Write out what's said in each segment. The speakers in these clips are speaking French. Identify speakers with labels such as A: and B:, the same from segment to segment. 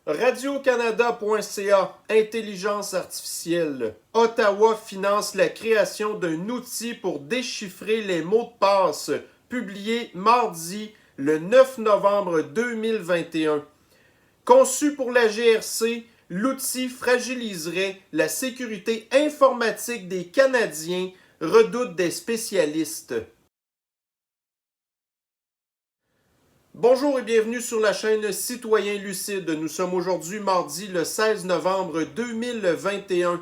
A: Radio-Canada.ca Intelligence artificielle. Ottawa finance la création d'un outil pour déchiffrer les mots de passe, publié mardi le 9 novembre 2021. Conçu pour la GRC, l'outil fragiliserait la sécurité informatique des Canadiens, redoutent des spécialistes. Bonjour et bienvenue sur la chaîne Citoyen Lucide. Nous sommes aujourd'hui mardi le 16 novembre 2021.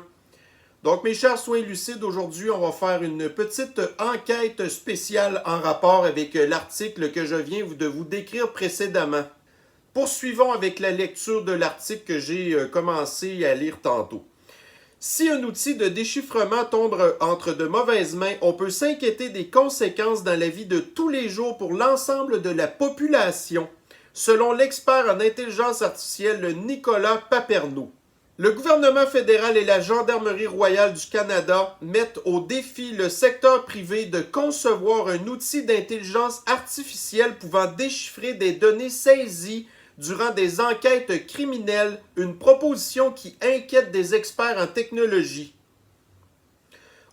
A: Donc mes chers citoyens lucides, aujourd'hui on va faire une petite enquête spéciale en rapport avec l'article que je viens de vous décrire précédemment. Poursuivons avec la lecture de l'article que j'ai commencé à lire tantôt. Si un outil de déchiffrement tombe entre de mauvaises mains, on peut s'inquiéter des conséquences dans la vie de tous les jours pour l'ensemble de la population, selon l'expert en intelligence artificielle Nicolas Paperneau. Le gouvernement fédéral et la Gendarmerie royale du Canada mettent au défi le secteur privé de concevoir un outil d'intelligence artificielle pouvant déchiffrer des données saisies durant des enquêtes criminelles, une proposition qui inquiète des experts en technologie.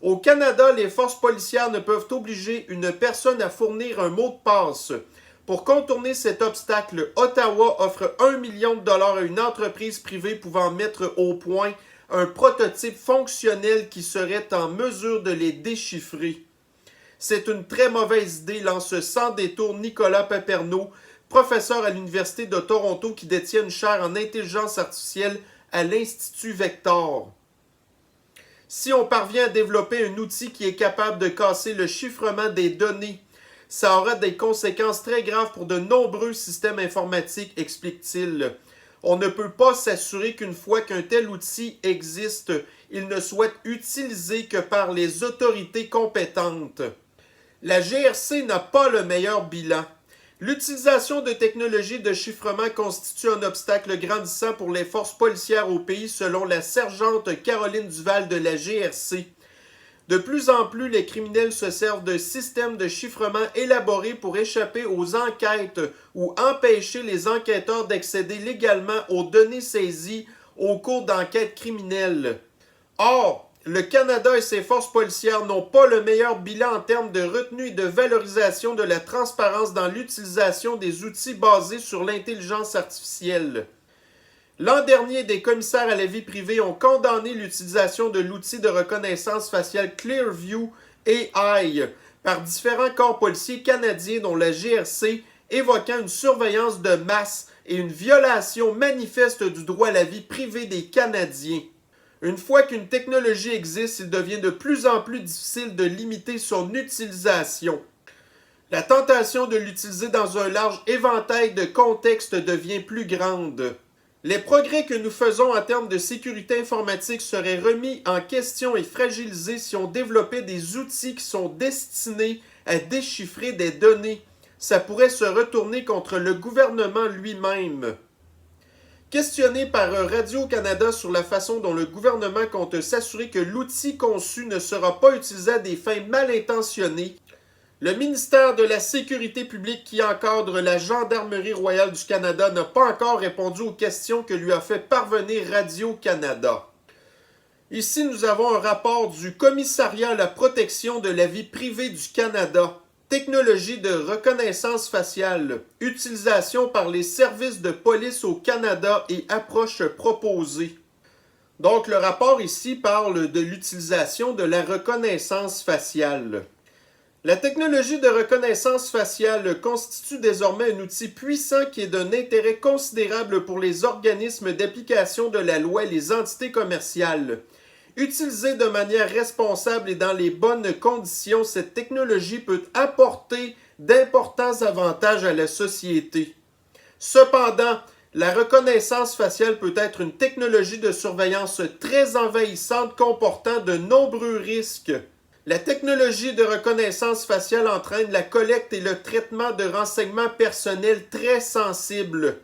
A: Au Canada, les forces policières ne peuvent obliger une personne à fournir un mot de passe. Pour contourner cet obstacle, Ottawa offre 1 million de dollars à une entreprise privée pouvant mettre au point un prototype fonctionnel qui serait en mesure de les déchiffrer. C'est une très mauvaise idée, lance sans détour Nicolas Paperneau, professeur à l'Université de Toronto qui détient une chaire en intelligence artificielle à l'Institut Vector. Si on parvient à développer un outil qui est capable de casser le chiffrement des données, ça aura des conséquences très graves pour de nombreux systèmes informatiques, explique-t-il. On ne peut pas s'assurer qu'une fois qu'un tel outil existe, il ne soit utilisé que par les autorités compétentes. La GRC n'a pas le meilleur bilan. L'utilisation de technologies de chiffrement constitue un obstacle grandissant pour les forces policières au pays, selon la sergente Caroline Duval de la GRC. De plus en plus, les criminels se servent de systèmes de chiffrement élaborés pour échapper aux enquêtes ou empêcher les enquêteurs d'accéder légalement aux données saisies au cours d'enquêtes criminelles. Or, le Canada et ses forces policières n'ont pas le meilleur bilan en termes de retenue et de valorisation de la transparence dans l'utilisation des outils basés sur l'intelligence artificielle. L'an dernier, des commissaires à la vie privée ont condamné l'utilisation de l'outil de reconnaissance faciale Clearview AI par différents corps policiers canadiens dont la GRC, évoquant une surveillance de masse et une violation manifeste du droit à la vie privée des Canadiens. Une fois qu'une technologie existe, il devient de plus en plus difficile de limiter son utilisation. La tentation de l'utiliser dans un large éventail de contextes devient plus grande. Les progrès que nous faisons en termes de sécurité informatique seraient remis en question et fragilisés si on développait des outils qui sont destinés à déchiffrer des données. Ça pourrait se retourner contre le gouvernement lui-même. Questionné par Radio-Canada sur la façon dont le gouvernement compte s'assurer que l'outil conçu ne sera pas utilisé à des fins mal intentionnées, le ministère de la Sécurité publique qui encadre la Gendarmerie royale du Canada n'a pas encore répondu aux questions que lui a fait parvenir Radio-Canada. Ici, nous avons un rapport du Commissariat à la protection de la vie privée du Canada. Technologie de reconnaissance faciale, utilisation par les services de police au Canada et approche proposée. Donc le rapport ici parle de l'utilisation de la reconnaissance faciale. La technologie de reconnaissance faciale constitue désormais un outil puissant qui est d'un intérêt considérable pour les organismes d'application de la loi et les entités commerciales. Utilisée de manière responsable et dans les bonnes conditions, cette technologie peut apporter d'importants avantages à la société. Cependant, la reconnaissance faciale peut être une technologie de surveillance très envahissante comportant de nombreux risques. La technologie de reconnaissance faciale entraîne la collecte et le traitement de renseignements personnels très sensibles.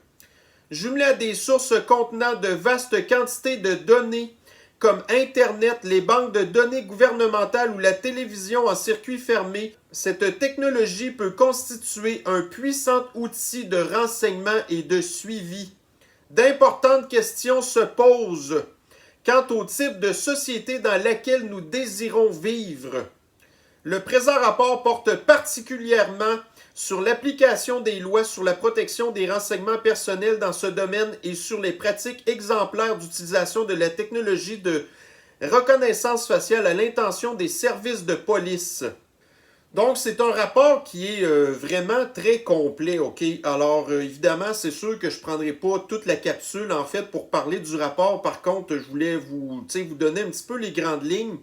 A: Jumelé à des sources contenant de vastes quantités de données, comme Internet, les banques de données gouvernementales ou la télévision en circuit fermé, cette technologie peut constituer un puissant outil de renseignement et de suivi. D'importantes questions se posent quant au type de société dans laquelle nous désirons vivre. Le présent rapport porte particulièrement sur l'application des lois sur la protection des renseignements personnels dans ce domaine et sur les pratiques exemplaires d'utilisation de la technologie de reconnaissance faciale à l'intention des services de police. Donc, c'est un rapport qui est vraiment très complet, OK? Alors, évidemment, c'est sûr que je ne prendrai pas toute la capsule, en fait, pour parler du rapport. Par contre, je voulais vous donner un petit peu les grandes lignes.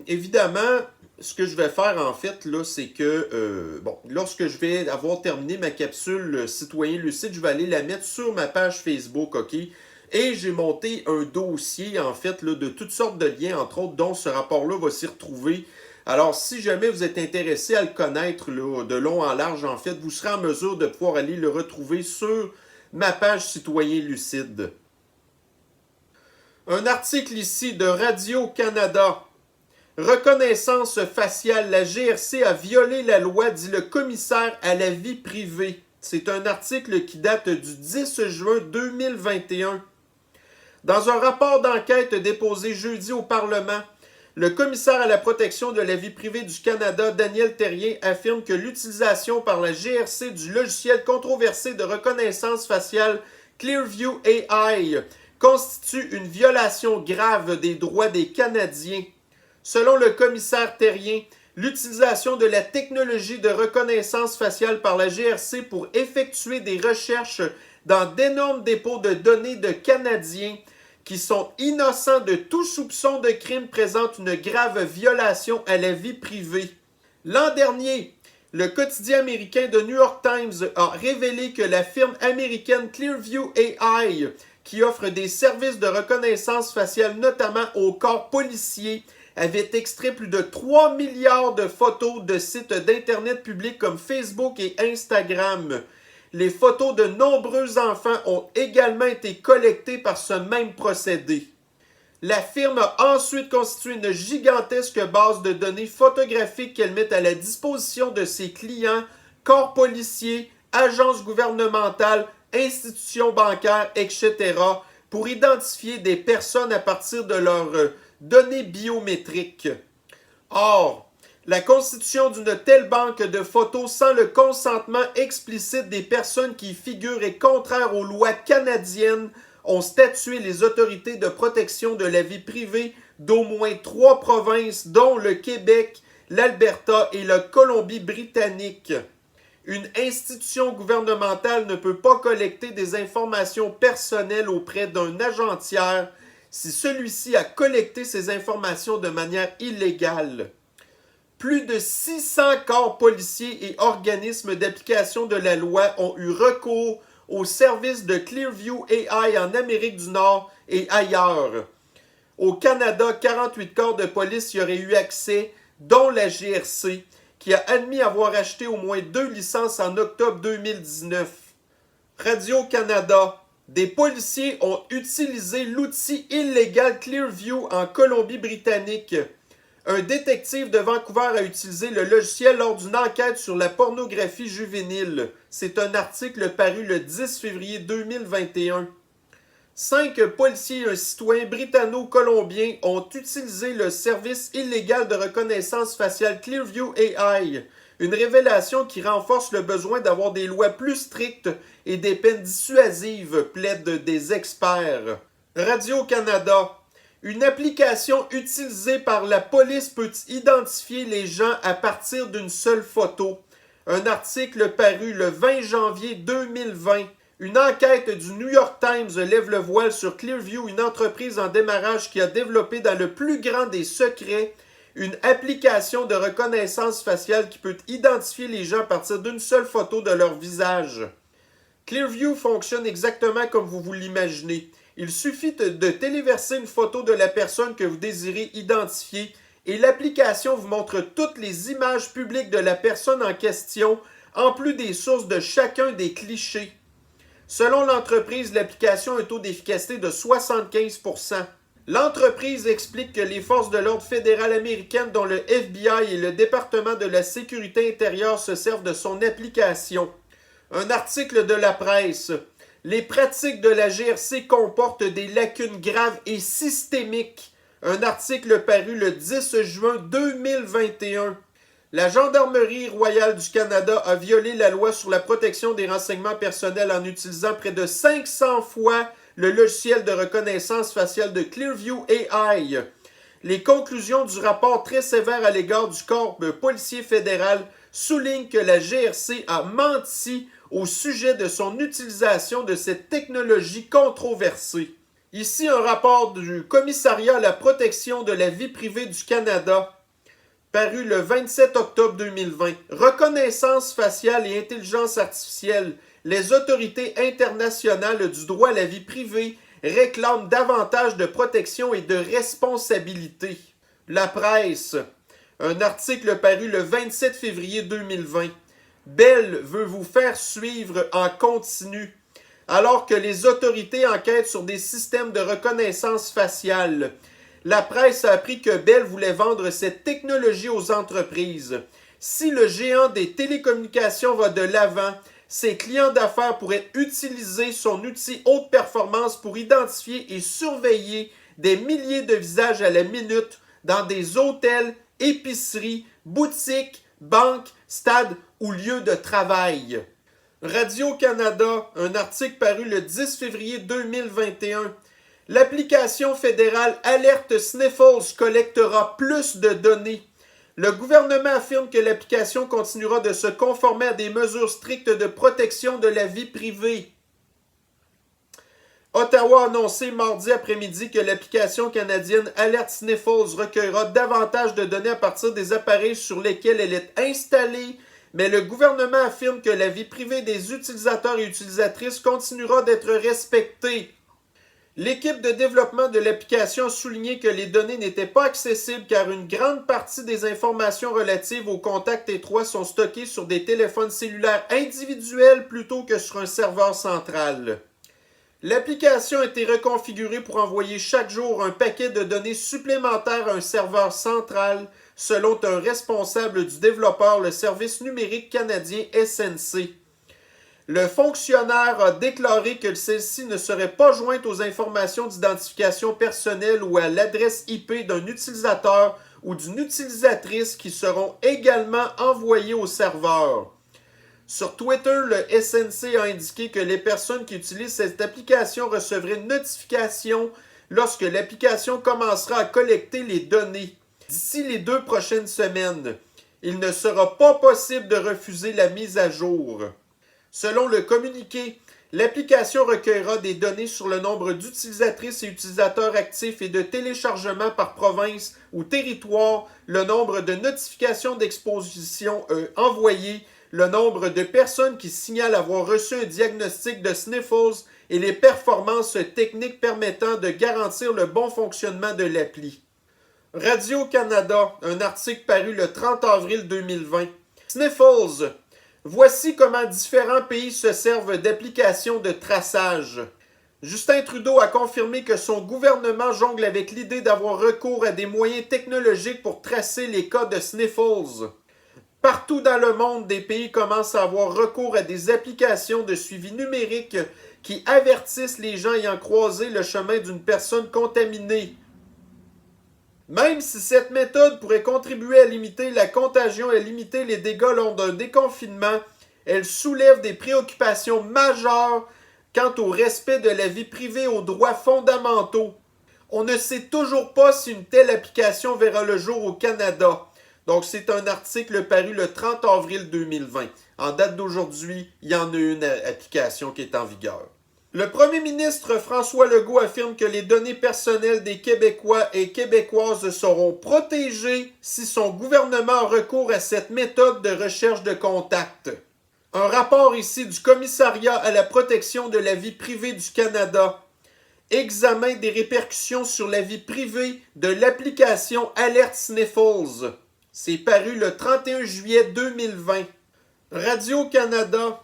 A: Évidemment, ce que je vais faire, en fait, là, c'est que, lorsque je vais avoir terminé ma capsule Citoyen Lucide, je vais aller la mettre sur ma page Facebook, OK? Et j'ai monté un dossier, en fait, là, de toutes sortes de liens, entre autres, dont ce rapport-là va s'y retrouver. Alors, si jamais vous êtes intéressé à le connaître là, de long en large, en fait, vous serez en mesure de pouvoir aller le retrouver sur ma page Citoyen Lucide. Un article ici de Radio-Canada. Reconnaissance faciale, la GRC a violé la loi, dit le commissaire à la vie privée. C'est un article qui date du 10 juin 2021. Dans un rapport d'enquête déposé jeudi au Parlement, le commissaire à la protection de la vie privée du Canada, Daniel Terrien, affirme que l'utilisation par la GRC du logiciel controversé de reconnaissance faciale Clearview AI constitue une violation grave des droits des Canadiens. Selon le commissaire Terrien, l'utilisation de la technologie de reconnaissance faciale par la GRC pour effectuer des recherches dans d'énormes dépôts de données de Canadiens qui sont innocents de tout soupçon de crime présente une grave violation à la vie privée. L'an dernier, le quotidien américain de New York Times a révélé que la firme américaine Clearview AI, qui offre des services de reconnaissance faciale notamment au corps policier, avait extrait plus de 3 milliards de photos de sites d'Internet publics comme Facebook et Instagram. Les photos de nombreux enfants ont également été collectées par ce même procédé. La firme a ensuite constitué une gigantesque base de données photographiques qu'elle met à la disposition de ses clients, corps policiers, agences gouvernementales, institutions bancaires, etc., pour identifier des personnes à partir de leurs données biométriques. Or, la constitution d'une telle banque de photos sans le consentement explicite des personnes qui y figurent est contraire aux lois canadiennes, ont statué les autorités de protection de la vie privée d'au moins 3 provinces, dont le Québec, l'Alberta et la Colombie-Britannique. Une institution gouvernementale ne peut pas collecter des informations personnelles auprès d'un agent tiers si celui-ci a collecté ces informations de manière illégale. Plus de 600 corps policiers et organismes d'application de la loi ont eu recours au service de Clearview AI en Amérique du Nord et ailleurs. Au Canada, 48 corps de police y auraient eu accès, dont la GRC, qui a admis avoir acheté au moins 2 licences en octobre 2019. Radio-Canada. Des policiers ont utilisé l'outil illégal Clearview en Colombie-Britannique. Un détective de Vancouver a utilisé le logiciel lors d'une enquête sur la pornographie juvénile. C'est un article paru le 10 février 2021. 5 policiers et un citoyen britanno-colombien ont utilisé le service illégal de reconnaissance faciale Clearview AI, une révélation qui renforce le besoin d'avoir des lois plus strictes et des peines dissuasives, plaident des experts. Radio-Canada. Une application utilisée par la police peut identifier les gens à partir d'une seule photo. Un article paru le 20 janvier 2020. Une enquête du New York Times lève le voile sur Clearview, une entreprise en démarrage qui a développé dans le plus grand des secrets une application de reconnaissance faciale qui peut identifier les gens à partir d'une seule photo de leur visage. Clearview fonctionne exactement comme vous l'imaginez. Il suffit de téléverser une photo de la personne que vous désirez identifier et l'application vous montre toutes les images publiques de la personne en question, en plus des sources de chacun des clichés. Selon l'entreprise, l'application a un taux d'efficacité de 75%. L'entreprise explique que les forces de l'ordre fédérales américaines, dont le FBI et le département de la sécurité intérieure, se servent de son application. Un article de la presse. Les pratiques de la GRC comportent des lacunes graves et systémiques. Un article paru le 10 juin 2021. La Gendarmerie royale du Canada a violé la loi sur la protection des renseignements personnels en utilisant près de 500 fois le logiciel de reconnaissance faciale de Clearview AI. Les conclusions du rapport très sévère à l'égard du corps policier fédéral soulignent que la GRC a menti au sujet de son utilisation de cette technologie controversée. Ici un rapport du Commissariat à la protection de la vie privée du Canada, paru le 27 octobre 2020. Reconnaissance faciale et intelligence artificielle. Les autorités internationales du droit à la vie privée réclament davantage de protection et de responsabilité. La presse. Un article paru le 27 février 2020. Bell veut vous faire suivre en continu. Alors que les autorités enquêtent sur des systèmes de reconnaissance faciale, la presse a appris que Bell voulait vendre cette technologie aux entreprises. Si le géant des télécommunications va de l'avant, ses clients d'affaires pourraient utiliser son outil haute performance pour identifier et surveiller des milliers de visages à la minute dans des hôtels, épiceries, boutiques, banques, stades ou lieux de travail. Radio-Canada, un article paru le 10 février 2021. L'application fédérale Alert Sniffles collectera plus de données. Le gouvernement affirme que l'application continuera de se conformer à des mesures strictes de protection de la vie privée. Ottawa a annoncé mardi après-midi que l'application canadienne Alert Sniffles recueillera davantage de données à partir des appareils sur lesquels elle est installée, mais le gouvernement affirme que la vie privée des utilisateurs et utilisatrices continuera d'être respectée. L'équipe de développement de l'application a souligné que les données n'étaient pas accessibles car une grande partie des informations relatives aux contacts étroits sont stockées sur des téléphones cellulaires individuels plutôt que sur un serveur central. L'application a été reconfigurée pour envoyer chaque jour un paquet de données supplémentaires à un serveur central, selon un responsable du développeur, le service numérique canadien SNC. Le fonctionnaire a déclaré que celle-ci ne serait pas jointe aux informations d'identification personnelle ou à l'adresse IP d'un utilisateur ou d'une utilisatrice qui seront également envoyées au serveur. Sur Twitter, le SNC a indiqué que les personnes qui utilisent cette application recevraient une notification lorsque l'application commencera à collecter les données. D'ici les 2 prochaines semaines, il ne sera pas possible de refuser la mise à jour. Selon le communiqué, l'application recueillera des données sur le nombre d'utilisatrices et utilisateurs actifs et de téléchargements par province ou territoire, le nombre de notifications d'exposition envoyées, le nombre de personnes qui signalent avoir reçu un diagnostic de Sniffles et les performances techniques permettant de garantir le bon fonctionnement de l'appli. Radio-Canada, un article paru le 30 avril 2020. Sniffles. Voici comment différents pays se servent d'applications de traçage. Justin Trudeau a confirmé que son gouvernement jongle avec l'idée d'avoir recours à des moyens technologiques pour tracer les cas de Sniffles. Partout dans le monde, des pays commencent à avoir recours à des applications de suivi numérique qui avertissent les gens ayant croisé le chemin d'une personne contaminée. Même si cette méthode pourrait contribuer à limiter la contagion et à limiter les dégâts lors d'un déconfinement, elle soulève des préoccupations majeures quant au respect de la vie privée et aux droits fondamentaux. On ne sait toujours pas si une telle application verra le jour au Canada. Donc, c'est un article paru le 30 avril 2020. En date d'aujourd'hui, il y en a une application qui est en vigueur. Le premier ministre François Legault affirme que les données personnelles des Québécois et Québécoises seront protégées si son gouvernement a recours à cette méthode de recherche de contact. Un rapport ici du Commissariat à la protection de la vie privée du Canada. Examen des répercussions sur la vie privée de l'application Alert Sniffles. C'est paru le 31 juillet 2020. Radio-Canada.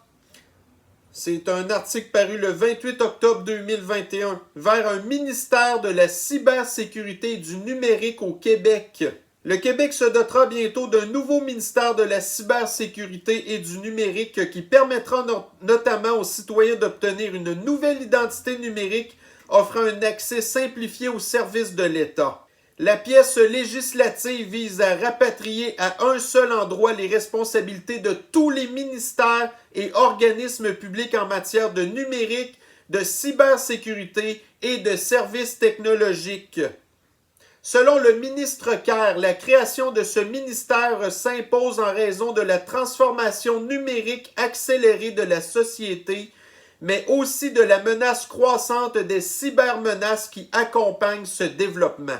A: C'est un article paru le 28 octobre 2021 vers un ministère de la cybersécurité et du numérique au Québec. Le Québec se dotera bientôt d'un nouveau ministère de la cybersécurité et du numérique qui permettra notamment aux citoyens d'obtenir une nouvelle identité numérique offrant un accès simplifié aux services de l'État. La pièce législative vise à rapatrier à un seul endroit les responsabilités de tous les ministères et organismes publics en matière de numérique, de cybersécurité et de services technologiques. Selon le ministre Kerr, la création de ce ministère s'impose en raison de la transformation numérique accélérée de la société, mais aussi de la menace croissante des cybermenaces qui accompagnent ce développement.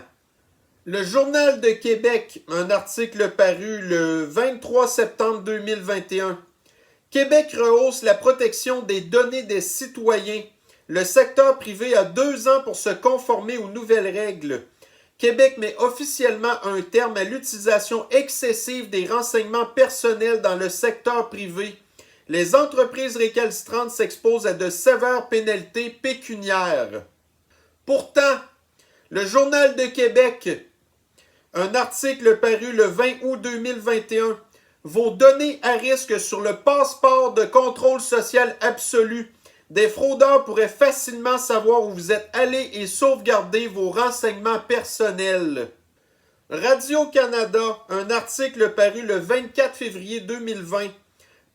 A: Le Journal de Québec, un article paru le 23 septembre 2021. Québec rehausse la protection des données des citoyens. Le secteur privé a 2 ans pour se conformer aux nouvelles règles. Québec met officiellement un terme à l'utilisation excessive des renseignements personnels dans le secteur privé. Les entreprises récalcitrantes s'exposent à de sévères pénalités pécuniaires. Pourtant, le Journal de Québec, un article paru le 20 août 2021, vos données à risque sur le passeport de contrôle social absolu. Des fraudeurs pourraient facilement savoir où vous êtes allé et sauvegarder vos renseignements personnels. Radio-Canada, un article paru le 24 février 2020.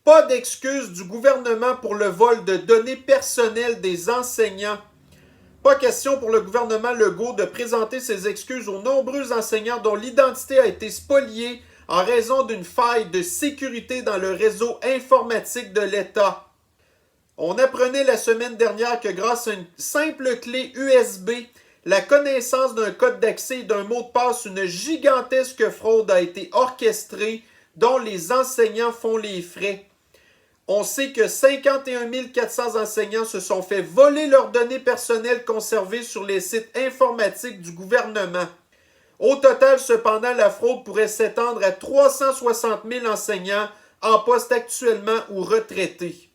A: Pas d'excuses du gouvernement pour le vol de données personnelles des enseignants. Pas question pour le gouvernement Legault de présenter ses excuses aux nombreux enseignants dont l'identité a été spoliée en raison d'une faille de sécurité dans le réseau informatique de l'État. On apprenait la semaine dernière que grâce à une simple clé USB, la connaissance d'un code d'accès et d'un mot de passe, une gigantesque fraude a été orchestrée dont les enseignants font les frais. On sait que 51 400 enseignants se sont fait voler leurs données personnelles conservées sur les sites informatiques du gouvernement. Au total, cependant, la fraude pourrait s'étendre à 360 000 enseignants en poste actuellement ou retraités.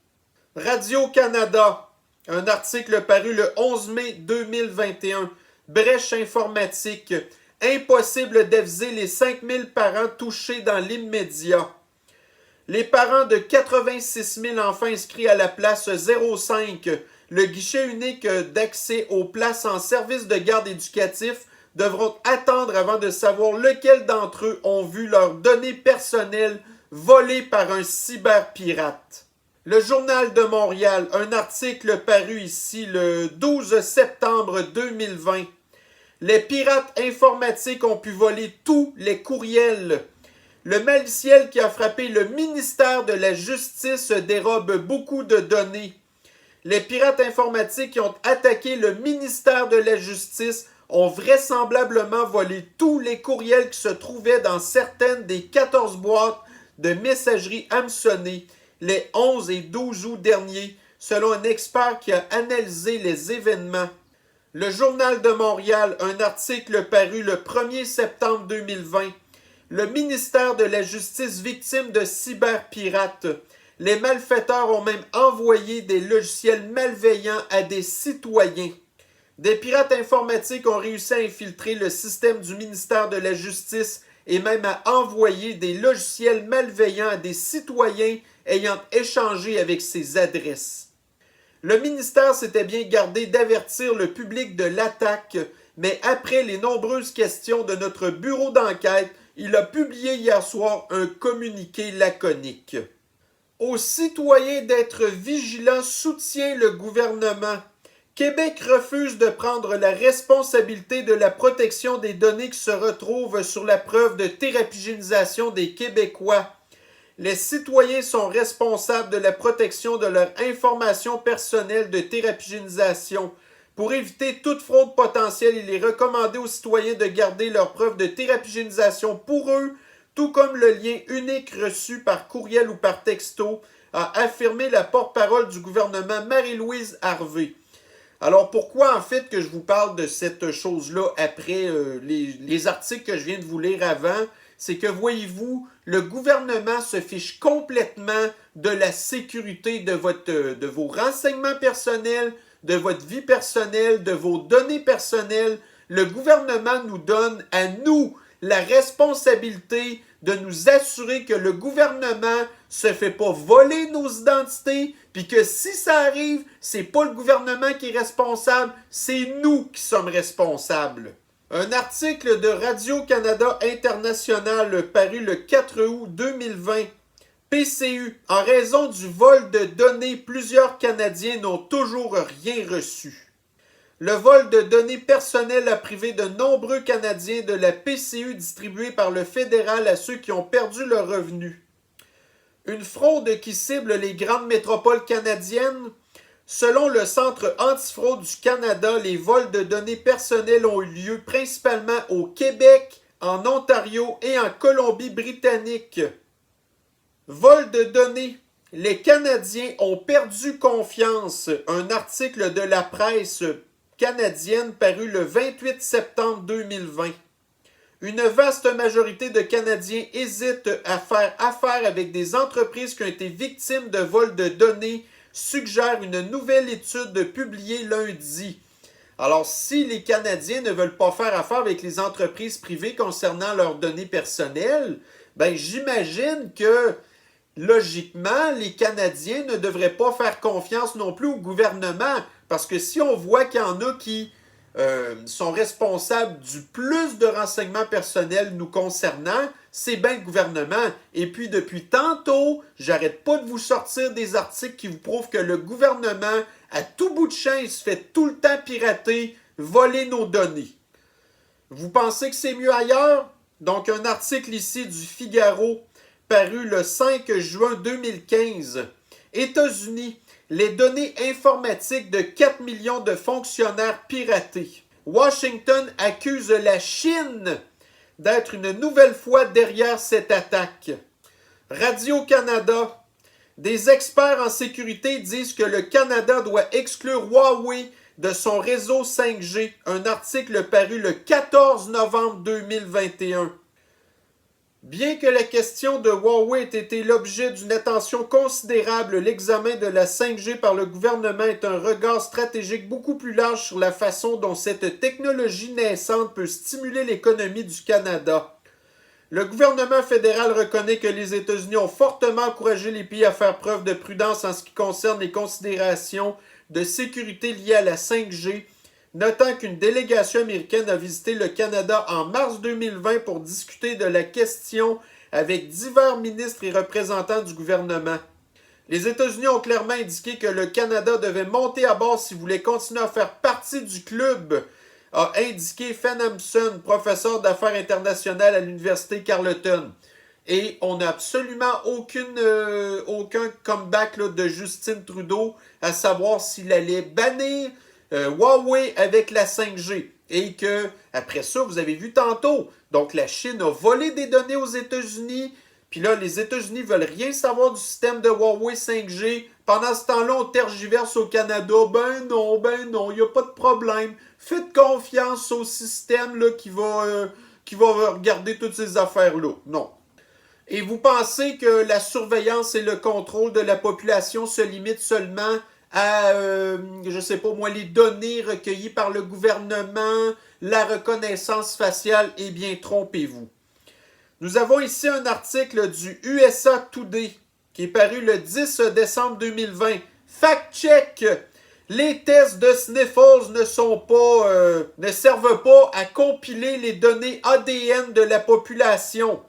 A: Radio-Canada, un article paru le 11 mai 2021. Brèche informatique. Impossible d'aviser les 5000 parents touchés dans l'immédiat. Les parents de 86 000 enfants inscrits à la place 05, le guichet unique d'accès aux places en service de garde éducatif, devront attendre avant de savoir lequel d'entre eux ont vu leurs données personnelles volées par un cyberpirate. Le Journal de Montréal, un article paru ici le 12 septembre 2020. Les pirates informatiques ont pu voler tous les courriels. Le maliciel qui a frappé le ministère de la Justice dérobe beaucoup de données. Les pirates informatiques qui ont attaqué le ministère de la Justice ont vraisemblablement volé tous les courriels qui se trouvaient dans certaines des 14 boîtes de messagerie hameçonnées les 11 et 12 août derniers, selon un expert qui a analysé les événements. Le Journal de Montréal, un article paru le 1er septembre 2020. Le ministère de la Justice victime de cyberpirates. Les malfaiteurs ont même envoyé des logiciels malveillants à des citoyens. Des pirates informatiques ont réussi à infiltrer le système du ministère de la Justice et même à envoyer des logiciels malveillants à des citoyens ayant échangé avec ces adresses. Le ministère s'était bien gardé d'avertir le public de l'attaque, mais après les nombreuses questions de notre bureau d'enquête, il a publié hier soir un communiqué laconique. Aux citoyens d'être vigilants, soutient le gouvernement. Québec refuse de prendre la responsabilité de la protection des données qui se retrouvent sur la preuve de thérapigénisation des Québécois. Les citoyens sont responsables de la protection de leur information personnelle de thérapigénisation. Pour éviter toute fraude potentielle, il est recommandé aux citoyens de garder leurs preuves de thérapigénisation pour eux, tout comme le lien unique reçu par courriel ou par texto, a affirmé la porte-parole du gouvernement Marie-Louise Harvey. Alors pourquoi en fait que je vous parle de cette chose-là après les articles que je viens de vous lire avant? C'est que voyez-vous, le gouvernement se fiche complètement de la sécurité de vos renseignements personnels, de votre vie personnelle, de vos données personnelles. Le gouvernement nous donne à nous la responsabilité de nous assurer que le gouvernement se fait pas voler nos identités, puis que si ça arrive, c'est pas le gouvernement qui est responsable, c'est nous qui sommes responsables. Un article de Radio-Canada International paru le 4 août 2020. PCU. En raison du vol de données, plusieurs Canadiens n'ont toujours rien reçu. Le vol de données personnelles a privé de nombreux Canadiens de la PCU distribuée par le fédéral à ceux qui ont perdu leurs revenus. Une fraude qui cible les grandes métropoles canadiennes. Selon le Centre antifraude du Canada, les vols de données personnelles ont eu lieu principalement au Québec, en Ontario et en Colombie-Britannique. Vol de données. Les Canadiens ont perdu confiance. Un article de la presse canadienne paru le 28 septembre 2020. Une vaste majorité de Canadiens hésitent à faire affaire avec des entreprises qui ont été victimes de vols de données, suggère une nouvelle étude publiée lundi. Alors, si les Canadiens ne veulent pas faire affaire avec les entreprises privées concernant leurs données personnelles, ben j'imagine que logiquement, les Canadiens ne devraient pas faire confiance non plus au gouvernement. Parce que si on voit qu'il y en a qui sont responsables du plus de renseignements personnels nous concernant, c'est bien le gouvernement. Et puis depuis tantôt, j'arrête pas de vous sortir des articles qui vous prouvent que le gouvernement, à tout bout de champ, il se fait tout le temps pirater, voler nos données. Vous pensez que c'est mieux ailleurs? Donc un article ici du Figaro, paru le 5 juin 2015. États-Unis, les données informatiques de 4 millions de fonctionnaires piratés. Washington accuse la Chine d'être une nouvelle fois derrière cette attaque. Radio-Canada, des experts en sécurité disent que le Canada doit exclure Huawei de son réseau 5G. Un article paru le 14 novembre 2021. Bien que la question de Huawei ait été l'objet d'une attention considérable, l'examen de la 5G par le gouvernement est un regard stratégique beaucoup plus large sur la façon dont cette technologie naissante peut stimuler l'économie du Canada. Le gouvernement fédéral reconnaît que les États-Unis ont fortement encouragé les pays à faire preuve de prudence en ce qui concerne les considérations de sécurité liées à la 5G, notant qu'une délégation américaine a visité le Canada en mars 2020 pour discuter de la question avec divers ministres et représentants du gouvernement. Les États-Unis ont clairement indiqué que le Canada devait monter à bord s'il voulait continuer à faire partie du club, a indiqué Fan Hampson, professeur d'affaires internationales à l'Université Carleton. Et on n'a absolument aucun comeback de Justin Trudeau, à savoir s'il allait bannir Huawei avec la 5G. Et que, après ça, vous avez vu tantôt, donc la Chine a volé des données aux États-Unis, puis là, les États-Unis ne veulent rien savoir du système de Huawei 5G. Pendant ce temps-là, on tergiverse au Canada. Ben non, il n'y a pas de problème. Faites confiance au système là, qui va regarder toutes ces affaires-là. Non. Et vous pensez que la surveillance et le contrôle de la population se limitent seulement à, je sais pas moi, les données recueillies par le gouvernement, la reconnaissance faciale? Eh bien, trompez-vous. Nous avons ici un article du USA Today qui est paru le 10 décembre 2020. Fact-check! Les tests de Sniffles ne servent pas à compiler les données ADN de la population.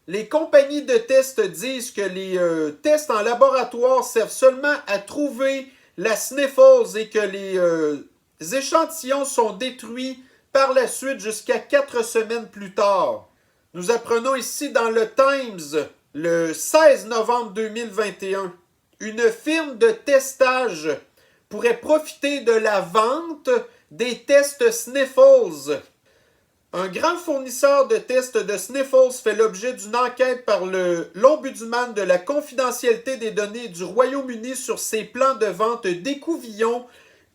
A: Les compagnies de tests disent que les tests en laboratoire servent seulement à trouver la Sniffles et que les échantillons sont détruits par la suite jusqu'à 4 semaines plus tard. Nous apprenons ici dans le Times, le 16 novembre 2021, une firme de testage pourrait profiter de la vente des tests Sniffles. Un grand fournisseur de tests de Sniffles fait l'objet d'une enquête par l'Ombudsman de la confidentialité des données du Royaume-Uni sur ses plans de vente d'écouvillons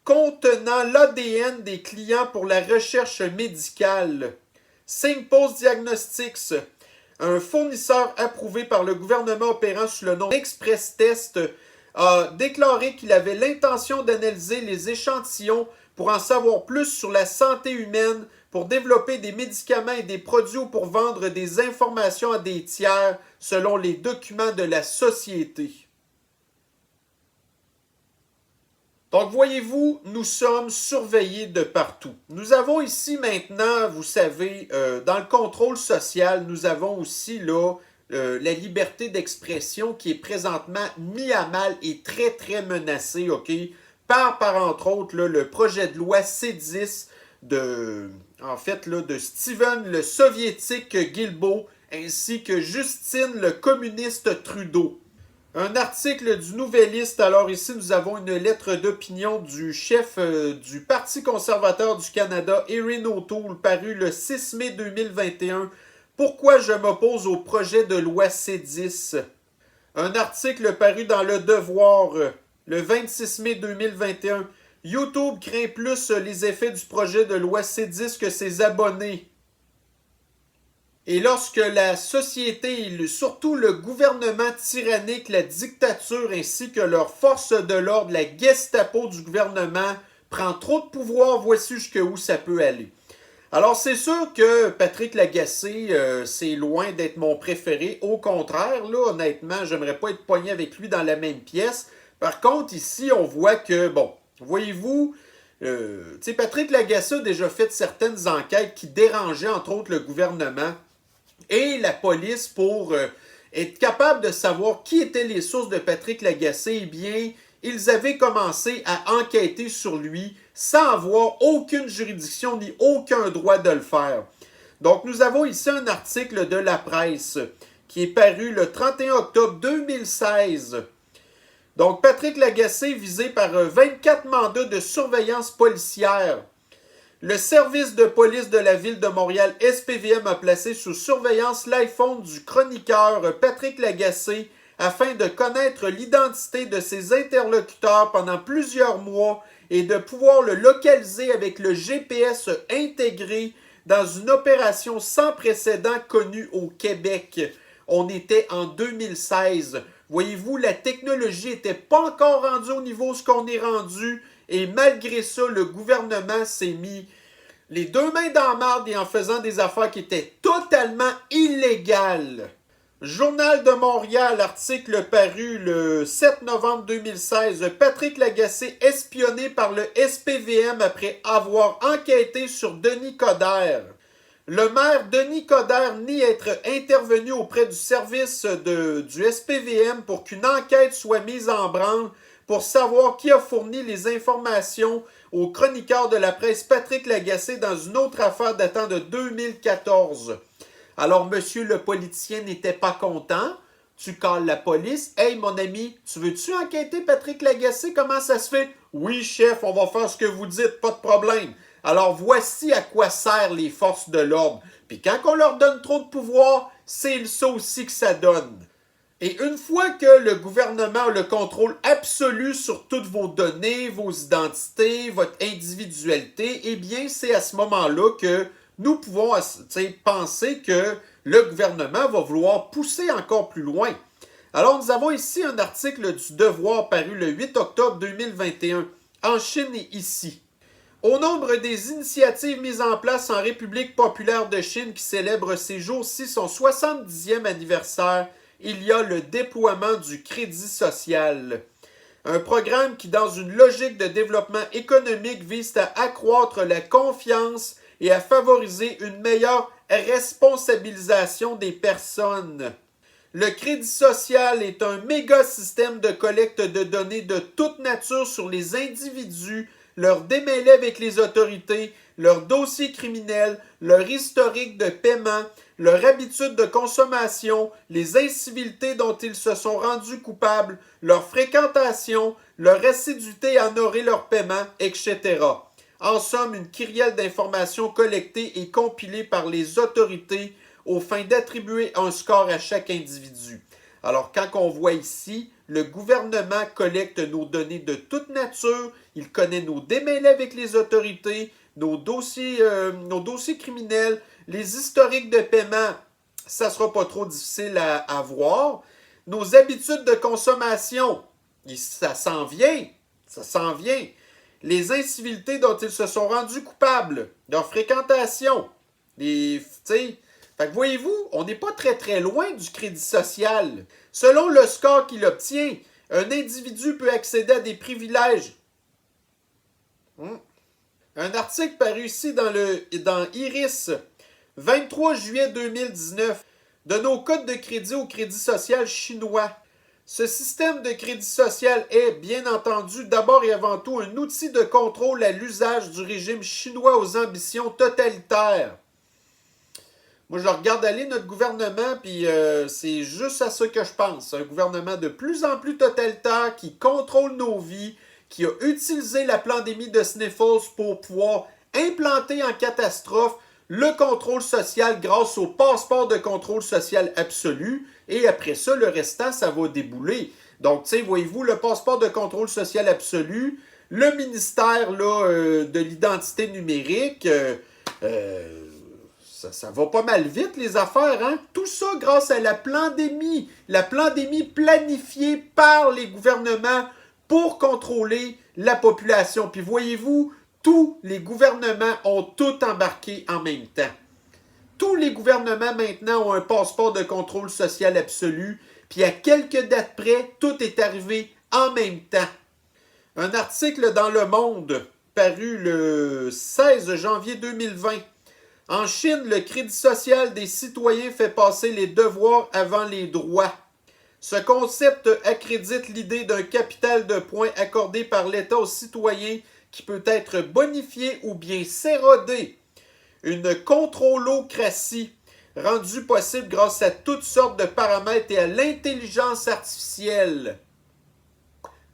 A: contenant l'ADN des clients pour la recherche médicale. SignPost Diagnostics, un fournisseur approuvé par le gouvernement opérant sous le nom d'Express Test, a déclaré qu'il avait l'intention d'analyser les échantillons pour en savoir plus sur la santé humaine, pour développer des médicaments et des produits ou pour vendre des informations à des tiers selon les documents de la société. Donc, voyez-vous, nous sommes surveillés de partout. Nous avons ici maintenant, vous savez, dans le contrôle social, nous avons aussi là, la liberté d'expression qui est présentement mise à mal et très, très menacée, OK? Par entre autres, là, le projet de loi C10 de Steven le soviétique Guilbeault ainsi que Justine le communiste Trudeau. Un article du Nouvelliste. Alors ici, nous avons une lettre d'opinion du chef du Parti conservateur du Canada, Erin O'Toole, paru le 6 mai 2021. Pourquoi je m'oppose au projet de loi C10? Un article paru dans Le Devoir le 26 mai 2021. YouTube craint plus les effets du projet de loi C10 que ses abonnés. Et lorsque la société, et surtout le gouvernement tyrannique, la dictature ainsi que leurs forces de l'ordre, la Gestapo du gouvernement, prend trop de pouvoir, voici jusqu'où ça peut aller. Alors c'est sûr que Patrick Lagacé, c'est loin d'être mon préféré. Au contraire, là, honnêtement, j'aimerais pas être poigné avec lui dans la même pièce. Par contre, ici, on voit que, bon, voyez-vous, Patrick Lagacé a déjà fait certaines enquêtes qui dérangeaient, entre autres, le gouvernement et la police pour être capable de savoir qui étaient les sources de Patrick Lagacé. Eh bien, ils avaient commencé à enquêter sur lui sans avoir aucune juridiction ni aucun droit de le faire. Donc, nous avons ici un article de la presse qui est paru le 31 octobre 2016. Donc, Patrick Lagacé visé par 24 mandats de surveillance policière. Le service de police de la ville de Montréal, SPVM, a placé sous surveillance l'iPhone du chroniqueur Patrick Lagacé afin de connaître l'identité de ses interlocuteurs pendant plusieurs mois et de pouvoir le localiser avec le GPS intégré dans une opération sans précédent connue au Québec. On était en 2016. Voyez-vous, la technologie n'était pas encore rendue au niveau où on est rendu. Et malgré ça, le gouvernement s'est mis les deux mains dans la marde et en faisant des affaires qui étaient totalement illégales. Journal de Montréal, article paru le 7 novembre 2016. Patrick Lagacé espionné par le SPVM après avoir enquêté sur Denis Coderre. Le maire Denis Coderre nie être intervenu auprès du service du SPVM pour qu'une enquête soit mise en branle pour savoir qui a fourni les informations au chroniqueur de la presse Patrick Lagacé dans une autre affaire datant de 2014. Alors, monsieur le politicien n'était pas content. Tu cales la police. Hey, mon ami, tu veux-tu enquêter Patrick Lagacé? Comment ça se fait? Oui, chef, on va faire ce que vous dites, pas de problème. Alors, voici à quoi servent les forces de l'ordre. Puis quand on leur donne trop de pouvoir, c'est ça aussi que ça donne. Et une fois que le gouvernement a le contrôle absolu sur toutes vos données, vos identités, votre individualité, eh bien, c'est à ce moment-là que nous pouvons penser que le gouvernement va vouloir pousser encore plus loin. Alors, nous avons ici un article du Devoir paru le 8 octobre 2021, en Chine et ici. Au nombre des initiatives mises en place en République populaire de Chine qui célèbre ces jours-ci son 70e anniversaire, il y a le déploiement du crédit social. Un programme qui, dans une logique de développement économique, vise à accroître la confiance et à favoriser une meilleure responsabilisation des personnes. Le crédit social est un méga système de collecte de données de toute nature sur les individus, leur démêlés avec les autorités, leur dossier criminel, leur historique de paiement, leur habitude de consommation, les incivilités dont ils se sont rendus coupables, leur fréquentation, leur assiduité à honorer leur paiement, etc. En somme, une kyrielle d'informations collectées et compilées par les autorités aux fins d'attribuer un score à chaque individu. Alors, quand on voit ici, le gouvernement collecte nos données de toute nature, il connaît nos démêlés avec les autorités, nos dossiers criminels, les historiques de paiement, ça ne sera pas trop difficile à avoir. Nos habitudes de consommation, ça s'en vient. les incivilités dont ils se sont rendus coupables, leur fréquentation. Fait que voyez-vous, on n'est pas très très loin du crédit social. Selon le score qu'il obtient, un individu peut accéder à des privilèges. Un article paru ici dans Iris, 23 juillet 2019, de nos codes de crédit au crédit social chinois. Ce système de crédit social est, bien entendu, d'abord et avant tout un outil de contrôle à l'usage du régime chinois aux ambitions totalitaires. Moi, je regarde aller notre gouvernement, puis c'est juste à ça que je pense. Un gouvernement de plus en plus totalitaire qui contrôle nos vies, qui a utilisé la pandémie de Sniffles pour pouvoir implanter en catastrophe le contrôle social grâce au passeport de contrôle social absolu. Et après ça, le restant, ça va débouler. Donc, tu sais, voyez-vous, le passeport de contrôle social absolu, le ministère là, de l'identité numérique, ça va pas mal vite, les affaires, hein? Tout ça grâce à la pandémie planifiée par les gouvernements pour contrôler la population. Puis voyez-vous, tous les gouvernements ont tout embarqué en même temps. Tous les gouvernements maintenant ont un passeport de contrôle social absolu, puis à quelques dates près, tout est arrivé en même temps. Un article dans Le Monde, paru le 16 janvier 2020. En Chine, le crédit social des citoyens fait passer les devoirs avant les droits. Ce concept accrédite l'idée d'un capital de points accordé par l'État aux citoyens qui peut être bonifié ou bien s'éroder. Une contrôlocratie rendue possible grâce à toutes sortes de paramètres et à l'intelligence artificielle.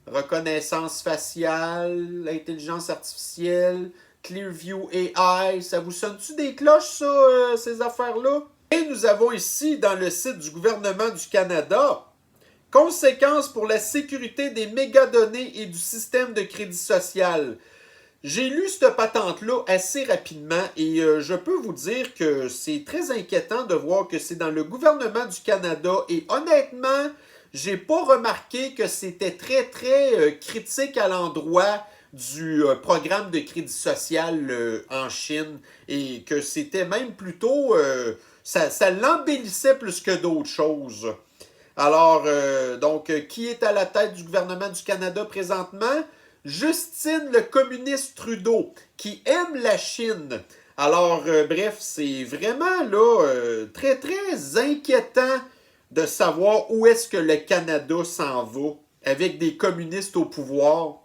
A: Reconnaissance faciale, intelligence artificielle, Clearview AI, ça vous sonne-tu des cloches, ça, ces affaires-là? Et nous avons ici, dans le site du gouvernement du Canada, conséquences pour la sécurité des mégadonnées et du système de crédit social. J'ai lu cette patente-là assez rapidement et je peux vous dire que c'est très inquiétant de voir que c'est dans le gouvernement du Canada et honnêtement, j'ai pas remarqué que c'était très très critique à l'endroit du programme de crédit social en Chine et que c'était même plutôt, ça l'embellissait plus que d'autres choses. Alors, qui est à la tête du gouvernement du Canada présentement? Justine le communiste Trudeau, qui aime la Chine. Alors, bref, c'est vraiment là très, très inquiétant de savoir où est-ce que le Canada s'en va avec des communistes au pouvoir.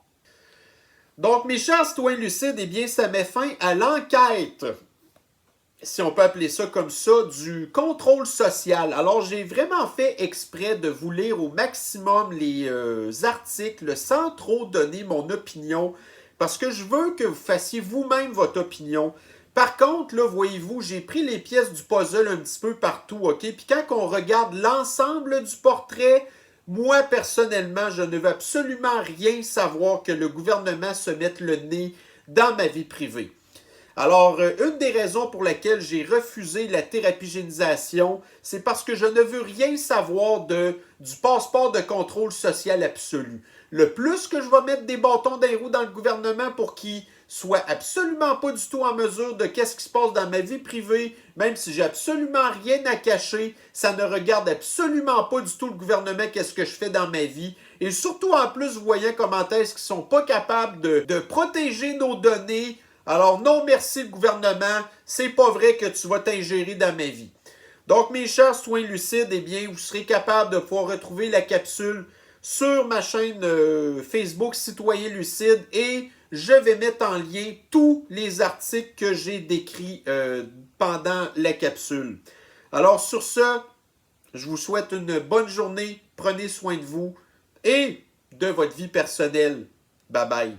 A: Donc, mes chers citoyens lucides, eh bien, ça met fin à l'enquête, si on peut appeler ça comme ça, du contrôle social. Alors, j'ai vraiment fait exprès de vous lire au maximum les articles sans trop donner mon opinion, parce que je veux que vous fassiez vous-même votre opinion. Par contre, là, voyez-vous, j'ai pris les pièces du puzzle un petit peu partout, OK? Puis quand on regarde l'ensemble du portrait, moi, personnellement, je ne veux absolument rien savoir que le gouvernement se mette le nez dans ma vie privée. Alors, une des raisons pour laquelle j'ai refusé la thérapie-génisation, c'est parce que je ne veux rien savoir du passeport de contrôle social absolu. Le plus que je vais mettre des bâtons dans les roues dans le gouvernement pour qu'ils soient absolument pas du tout en mesure de qu'est-ce qui se passe dans ma vie privée, même si j'ai absolument rien à cacher, ça ne regarde absolument pas du tout le gouvernement qu'est-ce que je fais dans ma vie. Et surtout, en plus, voyant comment est-ce qu'ils sont pas capables de protéger nos données. Alors, non merci le gouvernement, c'est pas vrai que tu vas t'ingérer dans ma vie. Donc, mes chers citoyens lucides, eh bien, vous serez capables de pouvoir retrouver la capsule sur ma chaîne Facebook Citoyens Lucides et je vais mettre en lien tous les articles que j'ai décrits pendant la capsule. Alors, sur ce, je vous souhaite une bonne journée, prenez soin de vous et de votre vie personnelle. Bye bye.